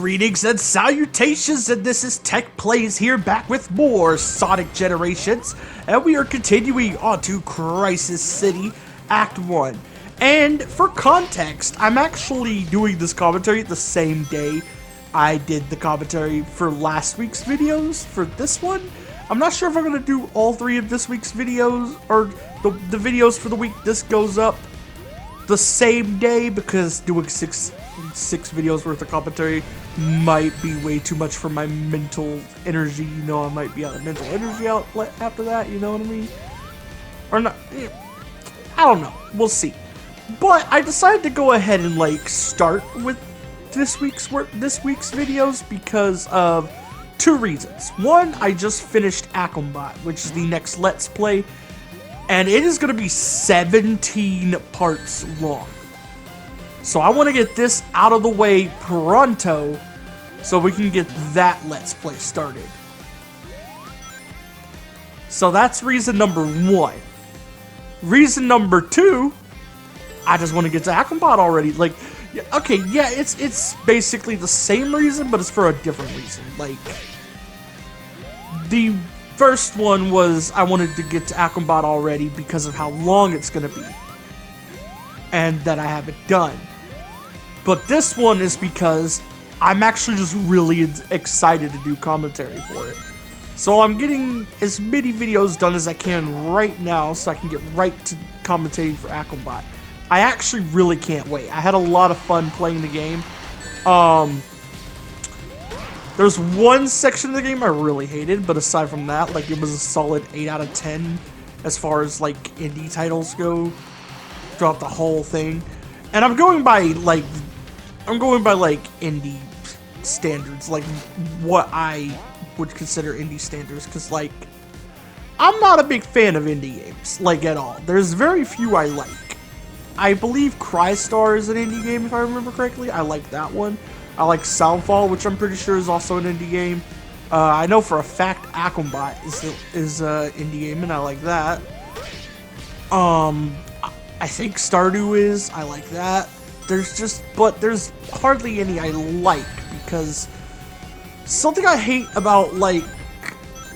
Greetings and salutations, and this is Tech Plays here, back with more Sonic Generations, and we are continuing on to Crisis City Act 1. And for context, I'm actually doing this commentary the same day I did the commentary for last week's videos for this one. I'm not sure if I'm going to do all three of this week's videos, or the videos for the week this goes up the same day, because doing six videos worth of commentary might be way too much for my mental energy. You know, I might be out of mental energy outlet after that, you know what I mean? Or not, I don't know, we'll see. But I decided to go ahead and like start with this week's videos because of two reasons. One, I just finished Akumbot, which is the next Let's Play, and it is going to be 17 parts long. So I want to get this out of the way pronto so we can get that Let's Play started. So that's reason number one. Reason number two, I just want to get to Akumbot already. Like, okay, yeah, it's basically the same reason, but it's for a different reason. Like, the first one was I wanted to get to Akumbot already because of how long it's going to be, and that I haven't done. But this one is because I'm actually just really excited to do commentary for it. So I'm getting as many videos done as I can right now so I can get right to commentating for Akumbot. I actually really can't wait. I had a lot of fun playing the game. There's one section of the game I really hated, but aside from that, like, it was a solid 8 out of 10 as far as like indie titles go throughout the whole thing. And I'm going by like indie standards, like what I would consider indie standards, because like I'm not a big fan of indie games, like, at all. There's very few I like. I believe Crystar is an indie game, if I remember correctly. I like that one. I like Soundfall, which I'm pretty sure is also an indie game. I know for a fact Akumbot is an indie game, and I like that. I think Stardew is. I like that. But there's hardly any I like, because something I hate about, like,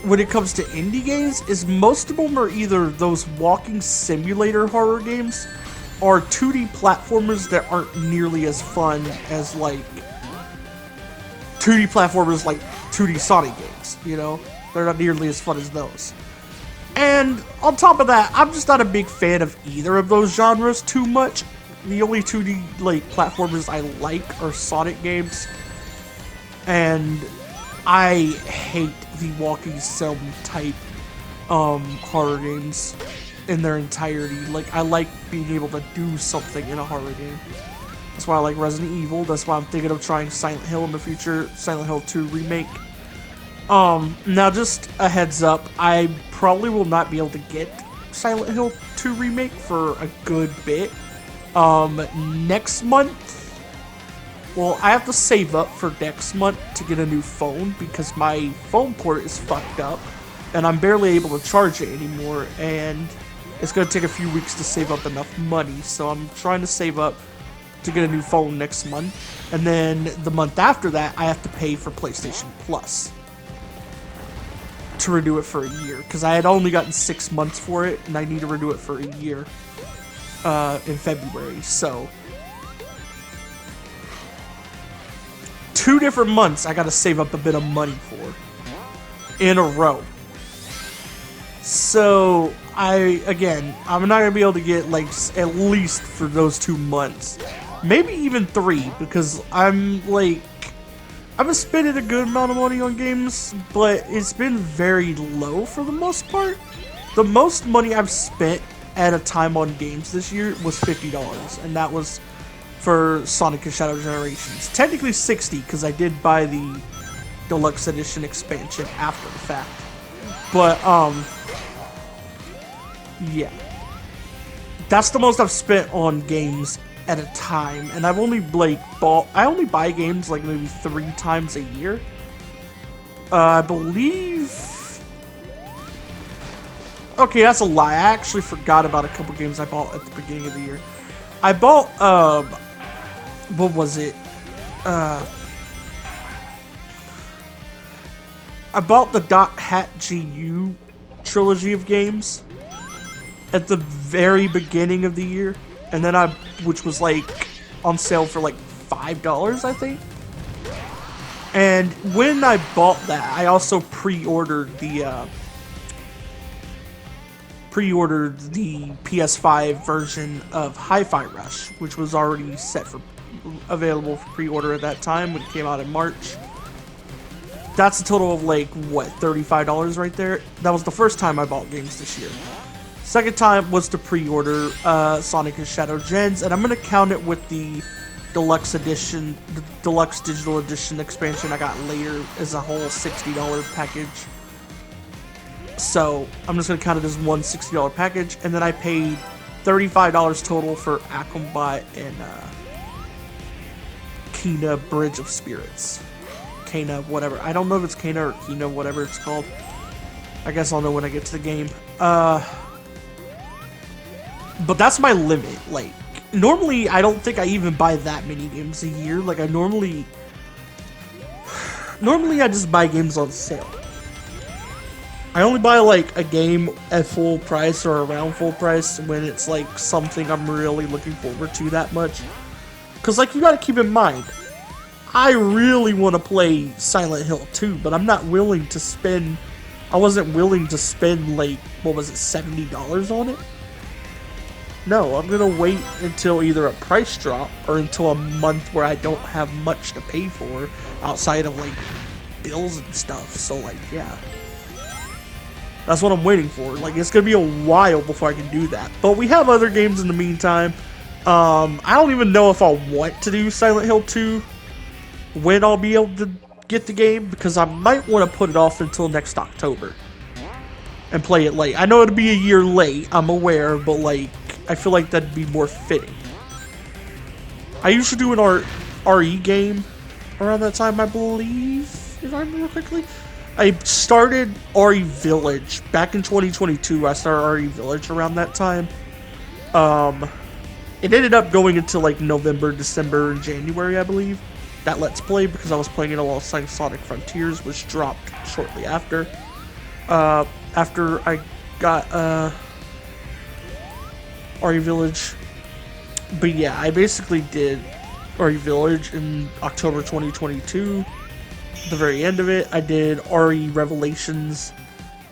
when it comes to indie games is most of them are either those walking simulator horror games or 2D platformers that aren't nearly as fun as, like, 2D platformers like 2D Sonic games, you know? They're not nearly as fun as those. And on top of that, I'm just not a big fan of either of those genres too much. The only 2D, like, platformers I like are Sonic games. And I hate the walking sim type horror games in their entirety. Like, I like being able to do something in a horror game. That's why I like Resident Evil. That's why I'm thinking of trying Silent Hill in the future. Silent Hill 2 remake. Now just a heads up, I probably will not be able to get Silent Hill 2 remake for a good bit. Next month, well, I have to save up for next month to get a new phone because my phone port is fucked up and I'm barely able to charge it anymore, and it's going to take a few weeks to save up enough money, so I'm trying to save up to get a new phone next month, and then the month after that, I have to pay for PlayStation Plus to renew it for a year, because I had only gotten 6 months for it, and I need to renew it for a year in February. So 2 different months I gotta save up a bit of money for in a row. So I'm not gonna be able to get, like, at least for those 2 months, maybe even 3, because I've been spending a good amount of money on games, but it's been very low for the most part. The most money I've spent at a time on games this year was $50, and that was for Sonic and Shadow Generations. Technically 60, because I did buy the Deluxe Edition expansion after the fact. But, yeah. That's the most I've spent on games at a time, and I've only, like, I only buy games, like, maybe 3 times a year. I believe... Okay, that's a lie. I actually forgot about a couple games I bought at the beginning of the year. I bought, what was it? I bought the Dot Hat GU trilogy of games at the very beginning of the year, and then which was like on sale for like $5, I think. And when I bought that, I also pre-ordered the PS5 version of Hi-Fi Rush, which was already available for pre-order at that time when it came out in March. That's a total of like, what, $35 right there? That was the first time I bought games this year. Second time was to pre-order Sonic and Shadow Gens, and I'm going to count it with the deluxe edition, the deluxe digital edition expansion I got later as a whole $60 package. So I'm just going to count it as one $60 package, and then I paid $35 total for Aquabot and Kena Bridge of Spirits. Kena, whatever. I don't know if it's Kena or Kena, whatever it's called. I guess I'll know when I get to the game. But that's my limit. Like, normally I don't think I even buy that many games a year. Like, normally I just buy games on sale. I only buy like a game at full price or around full price when it's like something I'm really looking forward to that much. Cause like, you gotta keep in mind, I really want to play Silent Hill 2, but I'm not willing to spend, I wasn't willing to spend like, what was it, $70 on it? No, I'm gonna wait until either a price drop or until a month where I don't have much to pay for outside of like bills and stuff. So like, yeah. That's what I'm waiting for. Like, it's gonna be a while before I can do that. But we have other games in the meantime. I don't even know if I want to do Silent Hill 2 when I'll be able to get the game, because I might want to put it off until next October and play it late. I know it'll be a year late, I'm aware, but like, I feel like that'd be more fitting. I usually do an RE game around that time, I believe, if I remember correctly. I started RE Village back in 2022. I started RE Village around that time. It ended up going into like November, December, and January, I believe. That Let's Play, because I was playing it alongside Sonic Frontiers, which dropped shortly after. After I got RE Village. But yeah, I basically did RE Village in October 2022. The very end of it. I did RE Revelations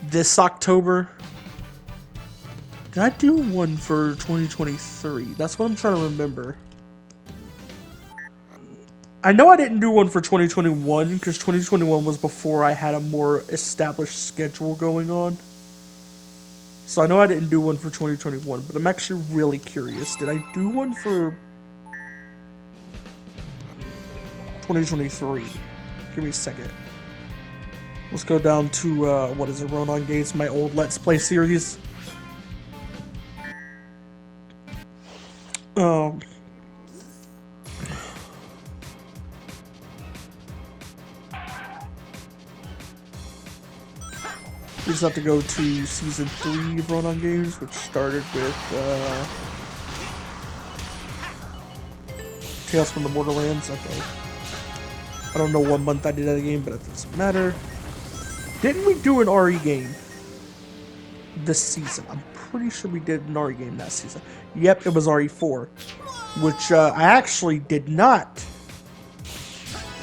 this October. Did I do one for 2023? That's what I'm trying to remember. I know I didn't do one for 2021 because 2021 was before I had a more established schedule going on. So I know I didn't do one for 2021, but I'm actually really curious. Did I do one for 2023? Give me a second. Let's go down to, what is it, Ronan Gates, my old Let's Play series. You just have to go to Season 3 of Ronan Games, which started with, Tales from the Borderlands. Okay. I don't know what month I did that game, but it doesn't matter. Didn't we do an RE game this season? I'm pretty sure we did an RE game that season. Yep, it was RE4, which I actually did not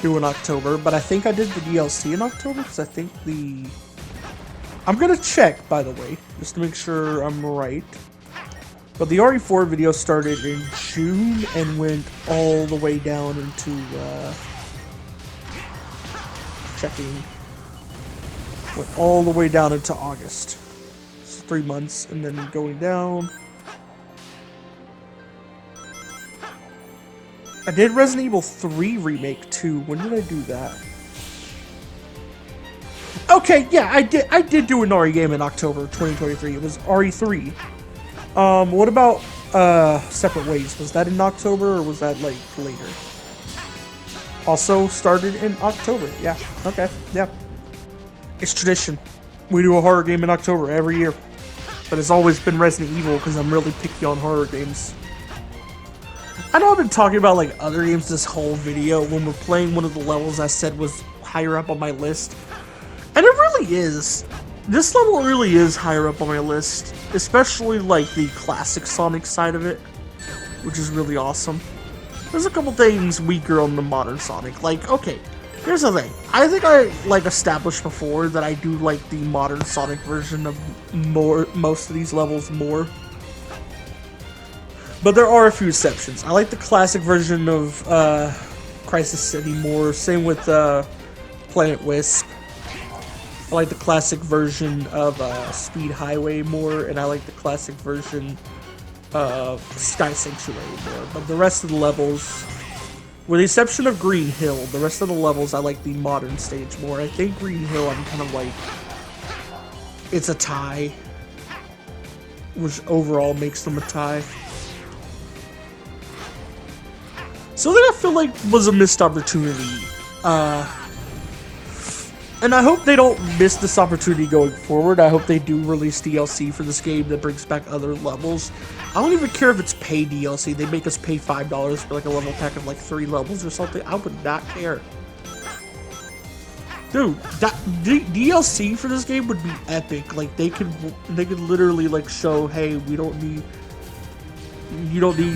do in October, but I think I did the DLC in October, because I think the... I'm gonna check, by the way, just to make sure I'm right. But the RE4 video started in June and went all the way down into, checking. Went all the way down into August. It's 3 months, and then going down. I did Resident Evil 3 Remake too. When did I do that? Okay, yeah, I did do an RE game in October 2023. It was RE3. What about Separate Ways? Was that in October or was that like later? Also started in October. Yeah, okay, yeah. It's tradition. We do a horror game in October every year. But it's always been Resident Evil because I'm really picky on horror games. I know I've been talking about like other games this whole video when we're playing one of the levels I said was higher up on my list. And it really is. This level really is higher up on my list, especially like the classic Sonic side of it, which is really awesome. There's a couple things weaker on the modern Sonic. Like, okay, here's the thing. I think I like established before that I do like the modern Sonic version of most of these levels more. But there are a few exceptions. I like the classic version of Crisis City more. Same with Planet Wisp. I like the classic version of Speed Highway more, and I like the classic version of Sky Sanctuary more. But the rest of the levels, with the exception of Green Hill, the rest of the levels I like the modern stage more. I think Green Hill I'm kind of like, it's a tie, which overall makes them a tie. Something I feel like was a missed opportunity. And I hope they don't miss this opportunity going forward. I hope they do release DLC for this game that brings back other levels. I don't even care if it's paid DLC. They make us pay $5 for like a level pack of like 3 levels or something. I would not care. Dude, that DLC for this game would be epic. Like they could literally like show, hey, you don't need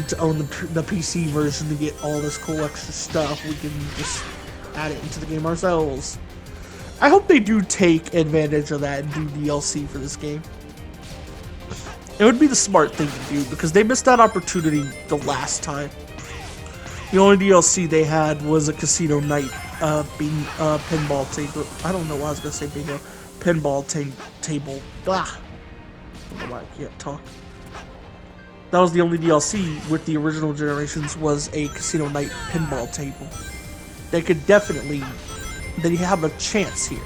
to own the PC version to get all this cool extra stuff. We can just add it into the game ourselves. I hope they do take advantage of that and do DLC for this game. It would be the smart thing to do because they missed that opportunity the last time. The only DLC they had was a Casino Night pinball table. I don't know why I was gonna say bingo. Pinball table. Blah. I don't know why I can't talk. That was the only DLC with the original generations was a Casino Night pinball table. They could definitely, they have a chance here.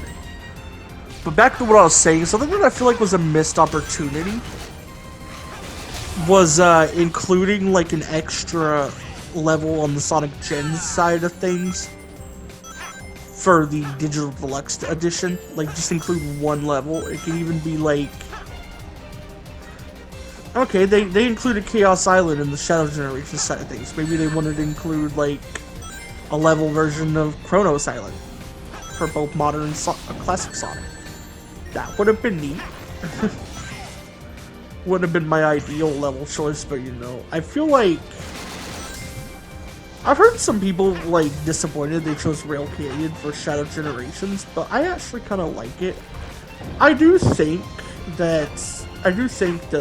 But back to what I was saying, something that I feel like was a missed opportunity was including like an extra level on the Sonic Gens side of things for the Digital Deluxe edition. Like just include one level. It could even be like, okay, they included Chaos Island in the Shadow Generation side of things. Maybe they wanted to include, like, a level version of Chronos Island for both modern and classic Sonic. That would have been neat. Would have been my ideal level choice, but you know, I feel like I've heard some people, like, disappointed they chose Rail Canyon for Shadow Generations, but I actually kind of like it. I do think that,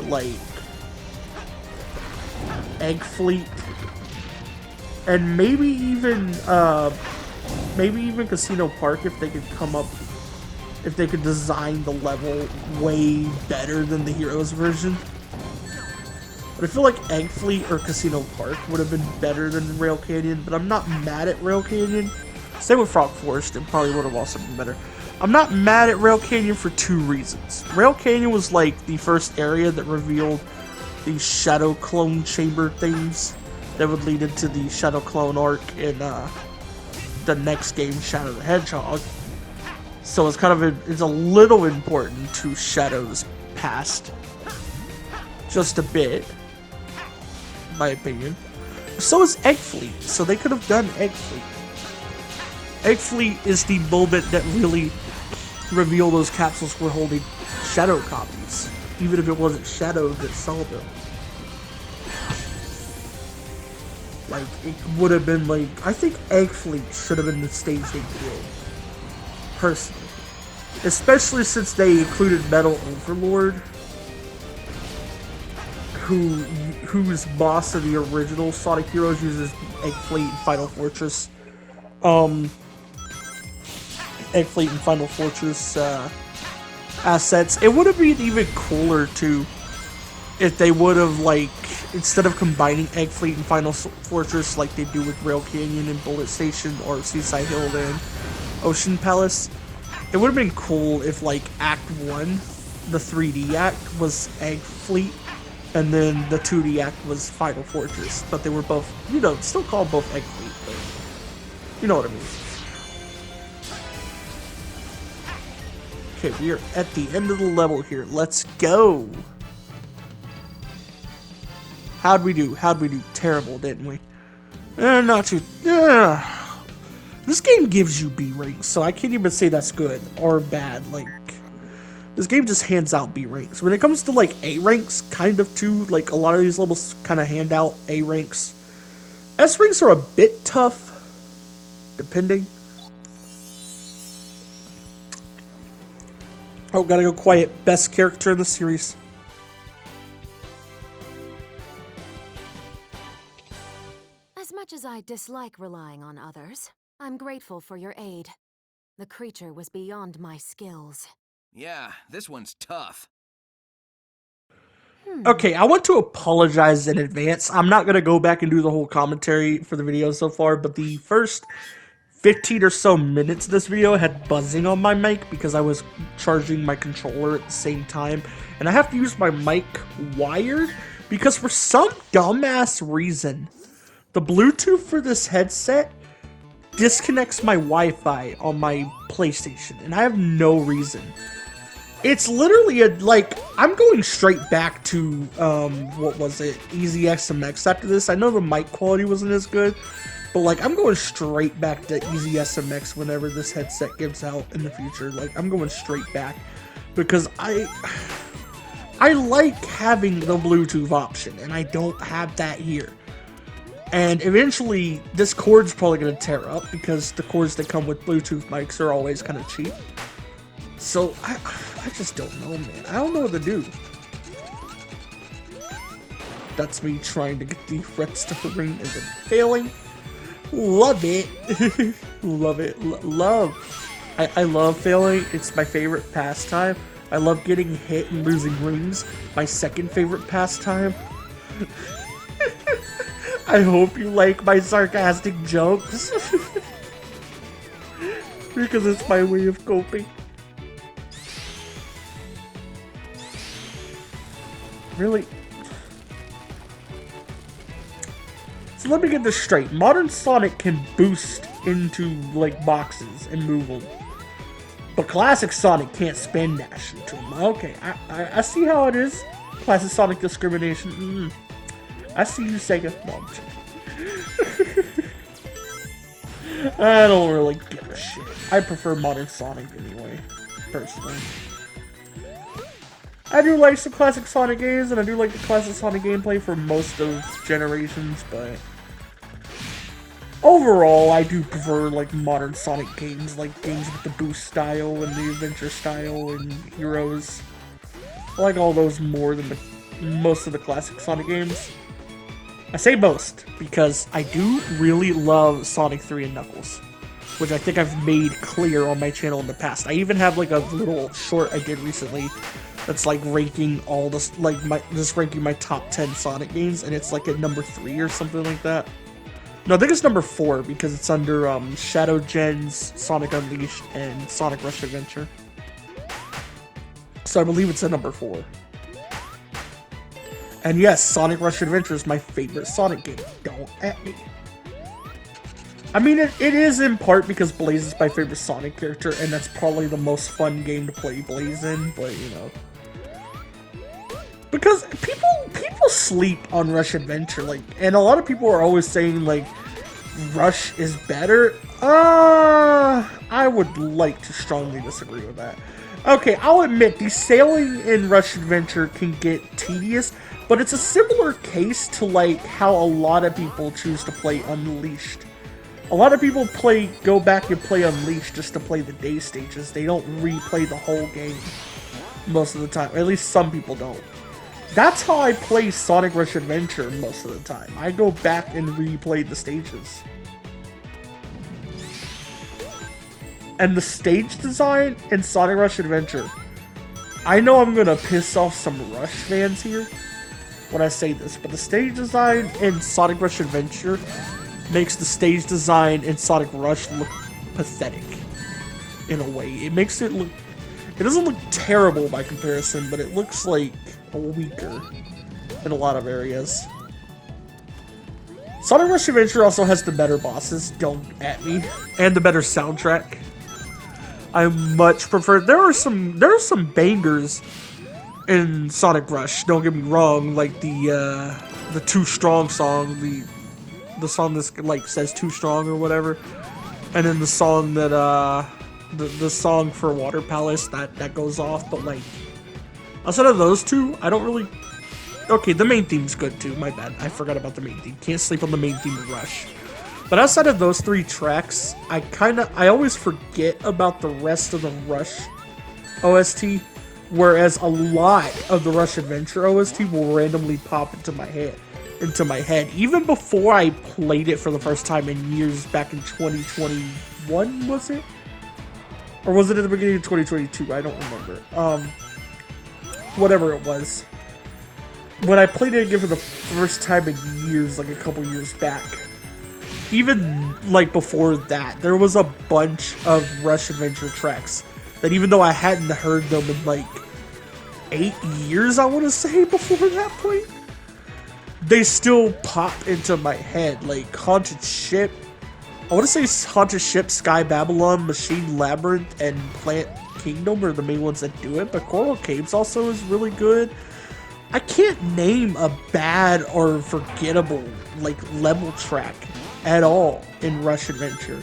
like, Egg Fleet, and maybe even Casino Park if they could design the level way better than the Heroes version. But I feel like Egg Fleet or Casino Park would have been better than Rail Canyon, but I'm not mad at Rail Canyon. Same with Frog Forest, it probably would have also been better. I'm not mad at Rail Canyon for 2 reasons. Rail Canyon was like the first area that revealed these Shadow Clone Chamber things that would lead into the Shadow Clone arc in the next game, Shadow the Hedgehog. So it's kind of it's a little important to Shadow's past, just a bit, in my opinion. So is Egg Fleet, so they could have done Egg Fleet. Egg Fleet is the moment that really revealed those capsules were holding Shadow copies, even if it wasn't Shadow that saw them. Like, it would have been like, I think Egg Fleet should have been the stage they did, personally. Especially since they included Metal Overlord, who's boss of the original Sonic Heroes uses Egg Fleet and Final Fortress. Egg Fleet and Final Fortress assets. It would have been even cooler too if they would have, like, instead of combining Egg Fleet and Final Fortress like they do with Rail Canyon and Bullet Station or Seaside Hill and Ocean Palace, it would have been cool if, like, Act 1, the 3D act, was Egg Fleet, and then the 2D act was Final Fortress. But they were both, you know, still called both Egg Fleet, but you know what I mean. Okay, we are at the end of the level here. Let's go! How'd we do? Terrible, didn't we? Not too... This game gives you B ranks, so I can't even say that's good or bad. Like, this game just hands out B ranks. When it comes to like A ranks, kind of too, like a lot of these levels kind of hand out A ranks. S ranks are a bit tough, depending. Oh, gotta go quiet. Best character in the series. As much as I dislike relying on others, I'm grateful for your aid. The creature was beyond my skills. Yeah, this one's tough. Okay, I want to apologize in advance. I'm not gonna go back and do the whole commentary for the video so far, but the first 15 or so minutes of this video had buzzing on my mic because I was charging my controller at the same time, and I have to use my mic wired because for some dumbass reason, the Bluetooth for this headset disconnects my Wi-Fi on my PlayStation, and I have no reason. It's literally like, I'm going straight back to, what was it, Easy SMX after this. I know the mic quality wasn't as good, but like, I'm going straight back to Easy SMX whenever this headset gives out in the future. Like, I'm going straight back because I like having the Bluetooth option, and I don't have that here. And eventually, this cord's probably going to tear up because the cords that come with Bluetooth mics are always kind of cheap. So, I just don't know, man. I don't know what to do. That's me trying to get the redstone ring and then failing. Love it. Love it. Love. I love failing. It's my favorite pastime. I love getting hit and losing rings. My second favorite pastime. I hope you like my sarcastic jokes. Because it's my way of coping. Really? So let me get this straight. Modern Sonic can boost into, like, boxes and move them. But Classic Sonic can't spin dash into them. Okay, I see how it is. Classic Sonic discrimination. I see you, Sega. No, I'm joking. I don't really give a shit. I prefer Modern Sonic anyway, personally. I do like some classic Sonic games, and I do like the classic Sonic gameplay for most of generations, but overall, I do prefer, like, modern Sonic games, like games with the boost style and the adventure style and heroes. I like all those more than most of the classic Sonic games. I say most, because I do really love Sonic 3 and Knuckles, which I think I've made clear on my channel in the past. I even have, like, a little short I did recently that's like ranking all this, like just ranking my top 10 Sonic games, and it's like at number 3 or something like that. No, I think it's number 4 because it's under Shadow Gens, Sonic Unleashed, and Sonic Rush Adventure. So I believe it's at number 4. And yes, Sonic Rush Adventure is my favorite Sonic game. Don't at me. I mean, it is in part because Blaze is my favorite Sonic character, and that's probably the most fun game to play Blaze in, but you know. Because people sleep on Rush Adventure, like, and a lot of people are always saying, like, Rush is better. I would like to strongly disagree with that. Okay, I'll admit, the sailing in Rush Adventure can get tedious, but it's a similar case to, like, how a lot of people choose to play Unleashed. A lot of people go back and play Unleashed just to play the day stages. They don't replay the whole game most of the time. Or at least some people don't. That's how I play Sonic Rush Adventure most of the time. I go back and replay the stages. And the stage design in Sonic Rush Adventure, I know I'm gonna piss off some Rush fans here when I say this, but the stage design in Sonic Rush Adventure makes the stage design in Sonic Rush look pathetic in a way. It makes it look... It doesn't look terrible by comparison, but it looks like weaker in a lot of areas. Sonic Rush Adventure also has the better bosses, don't at me, and the better soundtrack. I much prefer... There are some bangers in Sonic Rush, don't get me wrong, like the Too Strong song, the song that's like says Too Strong or whatever. And then the song that, the song for Water Palace, that goes off, but like, outside of those two, I don't really... Okay, the main theme's good too, my bad. I forgot about the main theme. Can't sleep on the main theme of Rush. But outside of those 3 tracks, I always forget about the rest of the Rush OST, whereas a lot of the Rush Adventure OST will randomly pop into my head. Even before I played it for the first time in years, back in 2021, was it? Or was it at the beginning of 2022? I don't remember. Whatever it was. When I played it again for the first time in years, like a couple years back, even like before that, there was a bunch of Rush Adventure tracks that even though I hadn't heard them in like 8 years, I want to say, before that point, they still pop into my head, like Haunted Ship. I want to say Haunted Ship, Sky Babylon, Machine Labyrinth, and Plant Kingdom are the main ones that do it, but Coral Caves also is really good. I can't name a bad or forgettable like level track at all in Rush Adventure.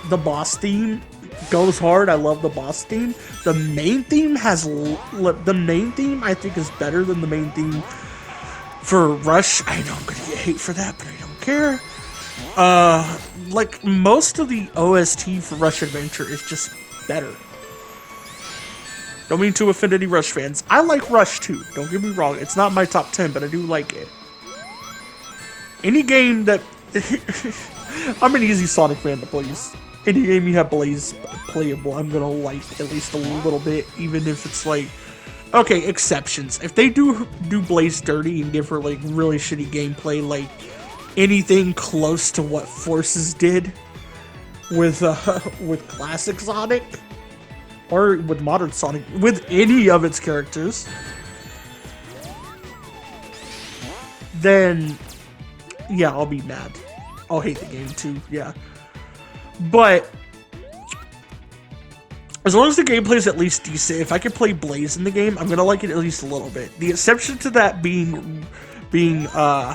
The boss theme goes hard. I love the boss theme. The main theme I think is better than the main theme for Rush. I know I'm gonna get hate for that, but I don't care. Like most of the OST for Rush Adventure is just better. Don't mean to offend any Rush fans. I like Rush too, don't get me wrong. It's not my top 10, but I do like it. Any game that... I'm an easy Sonic fan to please. Any game you have Blaze playable, I'm gonna like at least a little bit, even if it's like... Okay, exceptions. If they do Blaze dirty and give her like really shitty gameplay, like anything close to what Forces did with classic Sonic, or with modern Sonic, with any of its characters, then yeah, I'll be mad. I'll hate the game too, yeah. But as long as the gameplay is at least decent, if I can play Blaze in the game, I'm gonna like it at least a little bit. The exception to that being the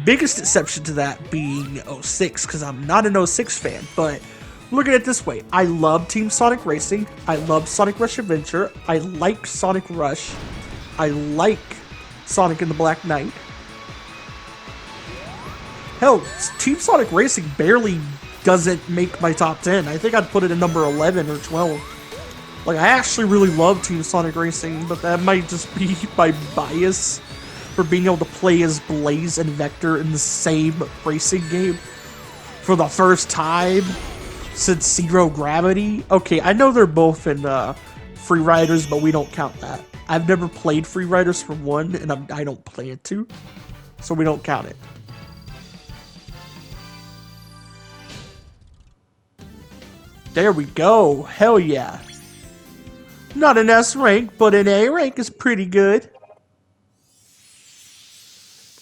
biggest exception to that being 06, because I'm not an 06 fan, but look at it this way. I love Team Sonic Racing. I love Sonic Rush Adventure. I like Sonic Rush. I like Sonic and the Black Knight. Hell, Team Sonic Racing barely doesn't make my top 10. I think I'd put it in number 11 or 12. Like, I actually really love Team Sonic Racing, but that might just be my bias for being able to play as Blaze and Vector in the same racing game for the first time since Zero Gravity. Okay, I know they're both in Free Riders, but we don't count that. I've never played Free Riders for 1, and I don't plan to, so we don't count it. There we go. Hell yeah. Not an S rank, but an A rank is pretty good.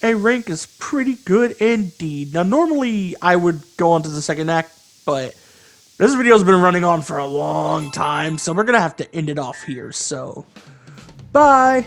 A rank is pretty good indeed. Now, normally I would go on to the second act, but this video's been running on for a long time, so we're gonna have to end it off here, so bye!